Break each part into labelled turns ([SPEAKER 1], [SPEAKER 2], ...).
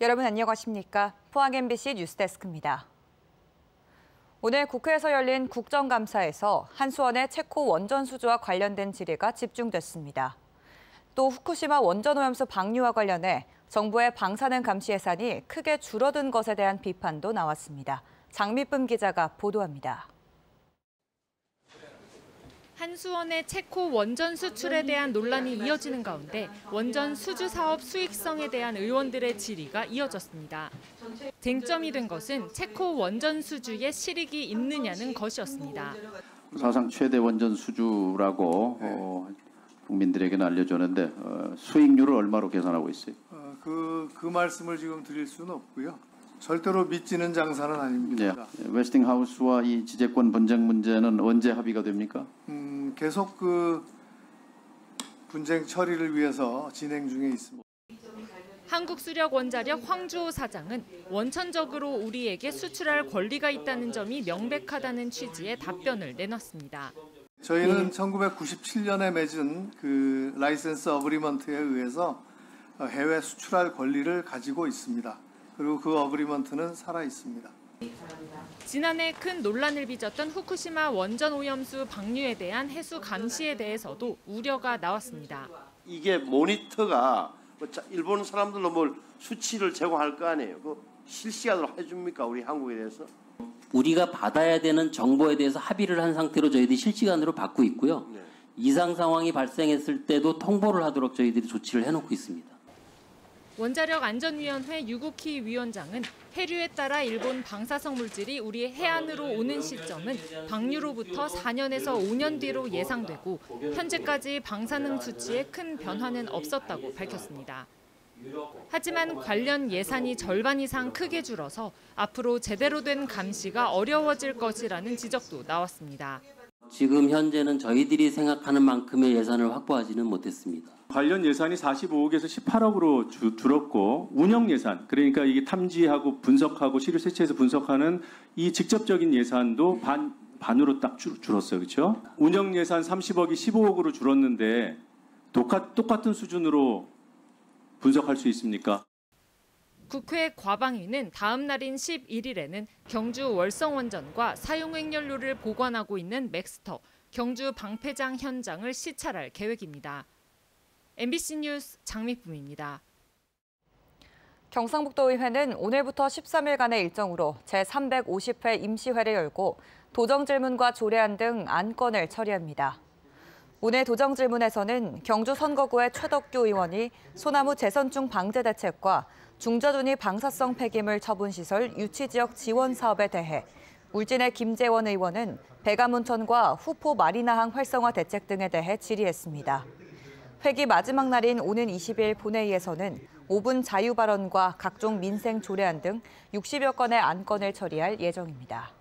[SPEAKER 1] 여러분 안녕하십니까? 포항 MBC 뉴스데스크입니다. 오늘 국회에서 열린 국정감사에서 한수원의 체코 원전 수주와 관련된 질의가 집중됐습니다. 또 후쿠시마 원전 오염수 방류와 관련해 정부의 방사능 감시 예산이 크게 줄어든 것에 대한 비판도 나왔습니다. 장미쁨 기자가 보도합니다.
[SPEAKER 2] 한수원의 체코 원전 수출에 대한 논란이 이어지는 가운데 원전 수주 사업 수익성에 대한 의원들의 질의가 이어졌습니다. 쟁점이 된 것은 체코 원전 수주에 실익이 있느냐는 것이었습니다.
[SPEAKER 3] 사상 최대 원전 수주라고 국민들에게는 알려졌는데 수익률을 얼마로 계산하고 있어요?
[SPEAKER 4] 그 말씀을 지금 드릴 수는 없고요. 절대로 믿지는 장사는 아닙니다.
[SPEAKER 3] 네. 웨스팅하우스와 이 지재권 분쟁 문제는 언제 합의가 됩니까?
[SPEAKER 4] 계속 그 분쟁 처리를 위해서 진행 중에 있습니다.
[SPEAKER 2] 한국수력원자력 황주호 사장은 원천적으로 우리에게 수출할 권리가 있다는 점이 명백하다는 취지의 답변을 내놨습니다.
[SPEAKER 4] 저희는 1997년에 맺은 그 라이센스 어그리먼트에 의해서 해외 수출할 권리를 가지고 있습니다. 그리고 그 어그리먼트는 살아 있습니다.
[SPEAKER 2] 지난해 큰 논란을 빚었던 후쿠시마 원전 오염수 방류에 대한 해수 감시에 대해서도 우려가 나왔습니다.
[SPEAKER 5] 이게 모니터가 일본 사람들로 뭘 수치를 제공할 거 아니에요. 그 실시간으로 해줍니까 우리 한국에 대해서?
[SPEAKER 6] 우리가 받아야 되는 정보에 대해서 합의를 한 상태로 저희들이 실시간으로 받고 있고요.
[SPEAKER 5] 네. 이상
[SPEAKER 6] 상황이 발생했을 때도 통보를 하도록 저희들이 조치를 해놓고 있습니다.
[SPEAKER 2] 원자력안전위원회 유구키 위원장은 해류에 따라 일본 방사성 물질이 우리 해안으로 오는 시점은 방류로부터 4년에서 5년 뒤로 예상되고 현재까지 방사능 수치에 큰 변화는 없었다고 밝혔습니다. 하지만 관련 예산이 절반 이상 크게 줄어서 앞으로 제대로 된 감시가 어려워질 것이라는 지적도 나왔습니다.
[SPEAKER 6] 지금 현재는 저희들이 생각하는 만큼의 예산을 확보하지는 못했습니다.
[SPEAKER 7] 관련 예산이 45억에서 18억으로 줄었고 운영 예산, 그러니까 이게 탐지하고 분석하고 시료 채취해서 분석하는 이 직접적인 예산도 반으로 딱 줄었어요. 그렇죠? 운영 예산 30억이 15억으로 줄었는데 똑같은 수준으로 분석할 수 있습니까?
[SPEAKER 2] 국회 과방위는 다음 날인 11일에는 경주 월성원전과 사용핵연료를 보관하고 있는 맥스터, 경주 방패장 현장을 시찰할 계획입니다. MBC 뉴스 장미쁨입니다.
[SPEAKER 1] 경상북도의회는 오늘부터 13일간의 일정으로 제350회 임시회를 열고 도정질문과 조례안 등 안건을 처리합니다. 오늘 도정질문에서는 경주 선거구의 최덕규 의원이 소나무 재선충 방제 대책과 중저둔위 방사성 폐기물 처분시설 유치지역 지원 사업에 대해 울진의 김재원 의원은 백암온천과 후포 마리나항 활성화 대책 등에 대해 질의했습니다. 회기 마지막 날인 오는 20일 본회의에서는 5분 자유 발언과 각종 민생 조례안 등 60여 건의 안건을 처리할 예정입니다.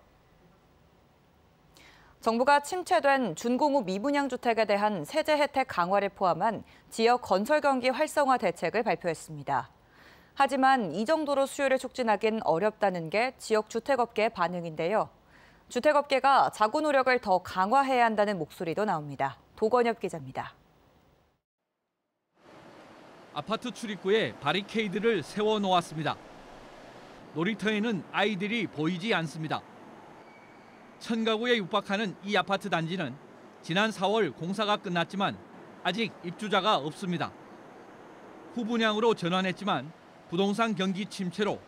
[SPEAKER 1] 정부가 침체된 준공후 미분양 주택에 대한 세제 혜택 강화를 포함한 지역 건설 경기 활성화 대책을 발표했습니다. 하지만 이 정도로 수요를 촉진하긴 어렵다는 게 지역 주택업계의 반응인데요. 주택업계가 자구 노력을 더 강화해야 한다는 목소리도 나옵니다. 도건엽 기자입니다.
[SPEAKER 8] 아파트 출입구에 바리케이드를 세워놓았습니다. 놀이터에는 아이들이 보이지 않습니다. 1000가구에 육박하는 이 아파트 단지는 지난 4월 공사가 끝났지만 아직 입주자가 없습니다. 후분양으로 전환했지만 부동산 경기 침체로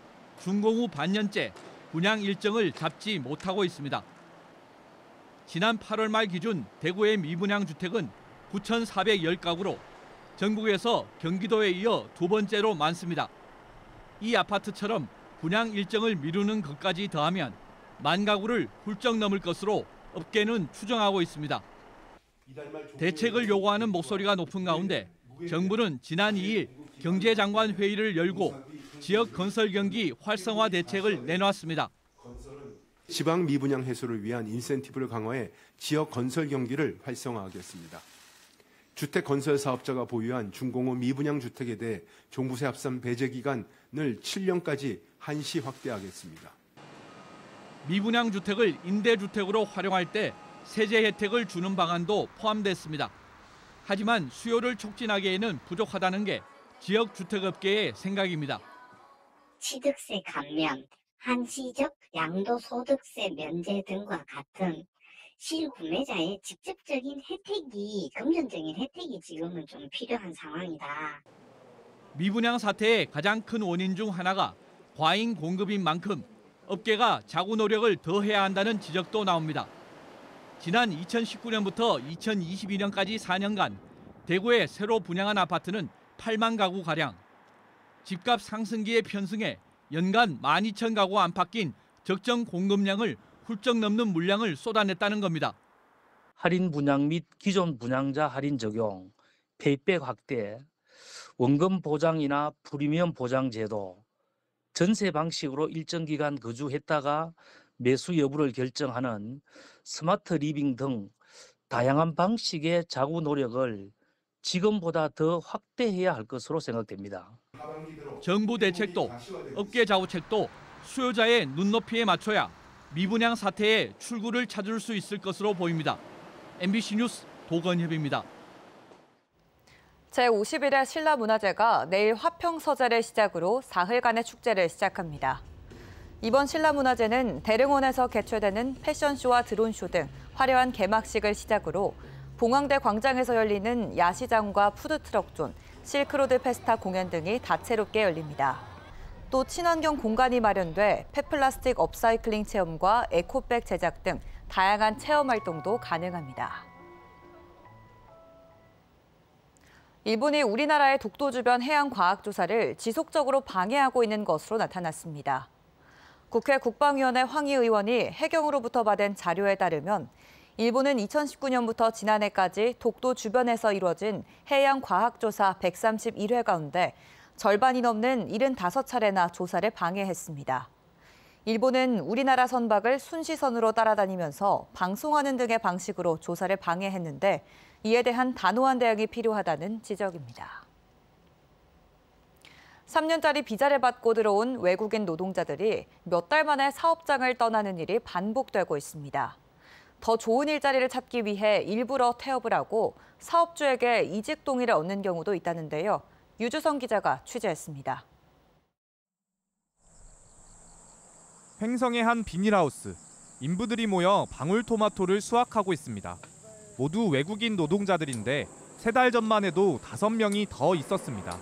[SPEAKER 8] 준공 후 반년째 분양 일정을 잡지 못하고 있습니다. 지난 8월 말 기준 대구의 미분양 주택은 9,410가구로 전국에서 경기도에 이어 두 번째로 많습니다. 이 아파트처럼 분양 일정을 미루는 것까지 더하면 10,000가구를 훌쩍 넘을 것으로 업계는 추정하고 있습니다. 대책을 요구하는 목소리가 높은 가운데 정부는 지난 2일 경제장관 회의를 열고 지역 건설 경기 활성화 대책을 내놨습니다.
[SPEAKER 9] 지방 미분양 해소를 위한 인센티브를 강화해 지역 건설 경기를 활성화하겠습니다. 주택 건설 사업자가 보유한 준공후 미분양 주택에 대해 종부세 합산 배제 기간을 7년까지 한시 확대하겠습니다.
[SPEAKER 8] 미분양 주택을 임대주택으로 활용할 때 세제 혜택을 주는 방안도 포함됐습니다. 하지만 수요를 촉진하기에는 부족하다는 게 지역 주택업계의 생각입니다.
[SPEAKER 10] 취득세 감면, 한시적 양도소득세 면제 등과 같은 실구매자의 직접적인 혜택이, 금전적인 혜택이 지금은 좀 필요한 상황이다.
[SPEAKER 8] 미분양 사태의 가장 큰 원인 중 하나가 과잉 공급인 만큼 업계가 자구 노력을 더 해야 한다는 지적도 나옵니다. 지난 2019년부터 2022년까지 4년간 대구에 새로 분양한 아파트는 8만 가구가량. 집값 상승기에 편승해 연간 12,000가구 안팎인 적정 공급량을 훌쩍 넘는 물량을 쏟아냈다는 겁니다.
[SPEAKER 11] 할인 분양 및 기존 분양자 할인 적용, 페이백 확대, 원금 보장이나 프리미엄 보장 제도, 전세 방식으로 일정 기간 거주했다가 매수 여부를 결정하는 스마트 리빙 등 다양한 방식의 자구 노력을 지금보다 더 확대해야 할 것으로 생각됩니다.
[SPEAKER 8] 정부 대책도 업계 좌우책도 수요자의 눈높이에 맞춰야 미분양 사태의 출구를 찾을 수 있을 것으로 보입니다. MBC 뉴스 도건협입니다.
[SPEAKER 1] 제51회 신라문화제가 내일 화평서재를 시작으로 사흘간의 축제를 시작합니다. 이번 신라문화제는 대릉원에서 개최되는 패션쇼와 드론쇼 등 화려한 개막식을 시작으로 봉황대 광장에서 열리는 야시장과 푸드트럭존, 실크로드 페스타 공연 등이 다채롭게 열립니다. 또 친환경 공간이 마련돼 폐플라스틱 업사이클링 체험과 에코백 제작 등 다양한 체험 활동도 가능합니다. 일본이 우리나라의 독도 주변 해양 과학 조사를 지속적으로 방해하고 있는 것으로 나타났습니다. 국회 국방위원회 황희 의원이 해경으로부터 받은 자료에 따르면 일본은 2019년부터 지난해까지 독도 주변에서 이루어진 해양 과학 조사 131회 가운데 절반이 넘는 75차례나 조사를 방해했습니다. 일본은 우리나라 선박을 순시선으로 따라다니면서 방송하는 등의 방식으로 조사를 방해했는데 이에 대한 단호한 대응이 필요하다는 지적입니다. 3년짜리 비자를 받고 들어온 외국인 노동자들이 몇 달 만에 사업장을 떠나는 일이 반복되고 있습니다. 더 좋은 일자리를 찾기 위해 일부러 태업을 하고 사업주에게 이직 동의를 얻는 경우도 있다는데요. 유주성 기자가 취재했습니다.
[SPEAKER 12] 횡성의 한 비닐하우스. 인부들이 모여 방울토마토를 수확하고 있습니다. 모두 외국인 노동자들인데 3달 전만 해도 5명이 더 있었습니다.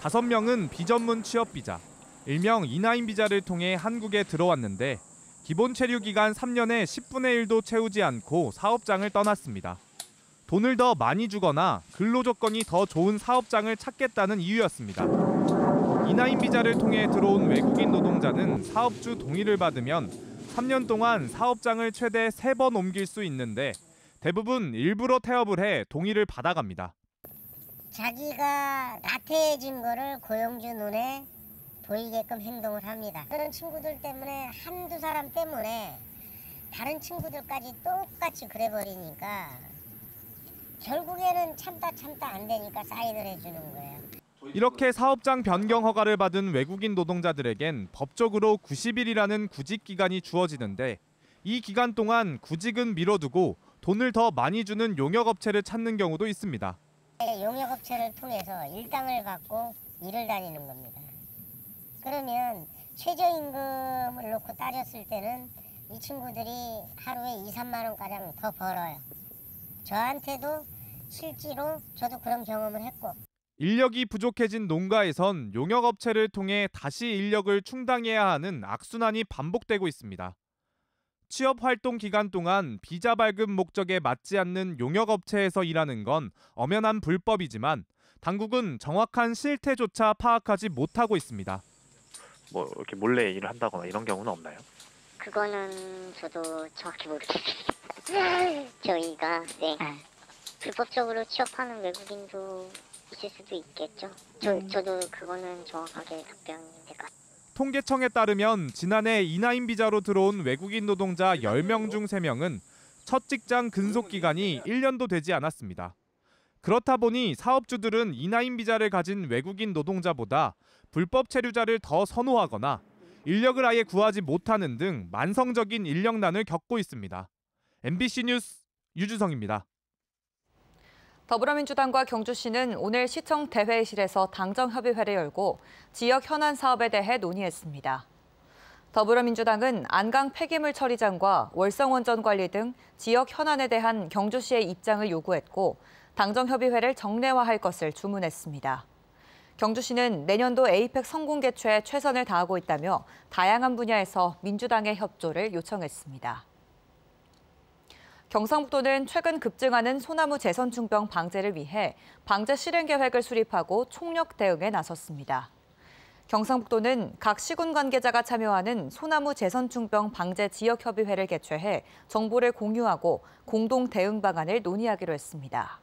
[SPEAKER 12] 5명은 비전문 취업 비자, 일명 E9 비자를 통해 한국에 들어왔는데 기본 체류 기간 3년에 10분의 1도 채우지 않고 사업장을 떠났습니다. 돈을 더 많이 주거나 근로 조건이 더 좋은 사업장을 찾겠다는 이유였습니다. E9 비자를 통해 들어온 외국인 노동자는 사업주 동의를 받으면 3년 동안 사업장을 최대 3번 옮길 수 있는데 대부분 일부러 태업을 해 동의를 받아갑니다.
[SPEAKER 10] 자기가 나태해진 거를 고용주 눈에 보이게끔 행동을 합니다. 그런 친구들 때문에 한두 사람 때문에 다른 친구들까지 똑같이 그래버리니까 결국에는 참다 안 되니까 사인을 해주는 거예요.
[SPEAKER 12] 이렇게 사업장 변경 허가를 받은 외국인 노동자들에겐 법적으로 90일이라는 구직 기간이 주어지는데 이 기간 동안 구직은 미뤄두고 돈을 더 많이 주는 용역업체를 찾는 경우도 있습니다.
[SPEAKER 10] 용역업체를 통해서 일당을 받고 일을 다니는 겁니다. 그러면 최저임금을 놓고 따졌을 때는 이 친구들이 하루에 2, 3만 원가량 더 벌어요. 저한테도 실제로 저도 그런 경험을 했고.
[SPEAKER 12] 인력이 부족해진 농가에선 용역업체를 통해 다시 인력을 충당해야 하는 악순환이 반복되고 있습니다. 취업활동 기간 동안 비자 발급 목적에 맞지 않는 용역업체에서 일하는 건 엄연한 불법이지만 당국은 정확한 실태조차 파악하지 못하고 있습니다.
[SPEAKER 13] 뭐 이렇게 몰래 일을 한다거나 이런 경우는 없나요?
[SPEAKER 10] 그거는 저도 정확히 모르겠어요. 저희가 불법적으로 취업하는 외국인도 있을 수도 있겠죠. 저도 그거는 정확하게 답변이 될 것 같아요.
[SPEAKER 12] 통계청에 따르면 지난해 E9 비자로 들어온 외국인 노동자 10명 중 3명은 첫 직장 근속 기간이 1년도 되지 않았습니다. 그렇다 보니 사업주들은 E9 비자를 가진 외국인 노동자보다 불법 체류자를 더 선호하거나 인력을 아예 구하지 못하는 등 만성적인 인력난을 겪고 있습니다. MBC 뉴스 유주성입니다.
[SPEAKER 1] 더불어민주당과 경주시는 오늘 시청 대회의실에서 당정협의회를 열고 지역 현안 사업에 대해 논의했습니다. 더불어민주당은 안강 폐기물 처리장과 월성원전 관리 등 지역 현안에 대한 경주시의 입장을 요구했고 당정협의회를 정례화할 것을 주문했습니다. 경주시는 내년도 에이펙 성공 개최에 최선을 다하고 있다며 다양한 분야에서 민주당의 협조를 요청했습니다. 경상북도는 최근 급증하는 소나무 재선충병 방제를 위해 방제 실행 계획을 수립하고 총력 대응에 나섰습니다. 경상북도는 각 시군 관계자가 참여하는 소나무 재선충병 방제 지역협의회를 개최해 정보를 공유하고 공동 대응 방안을 논의하기로 했습니다.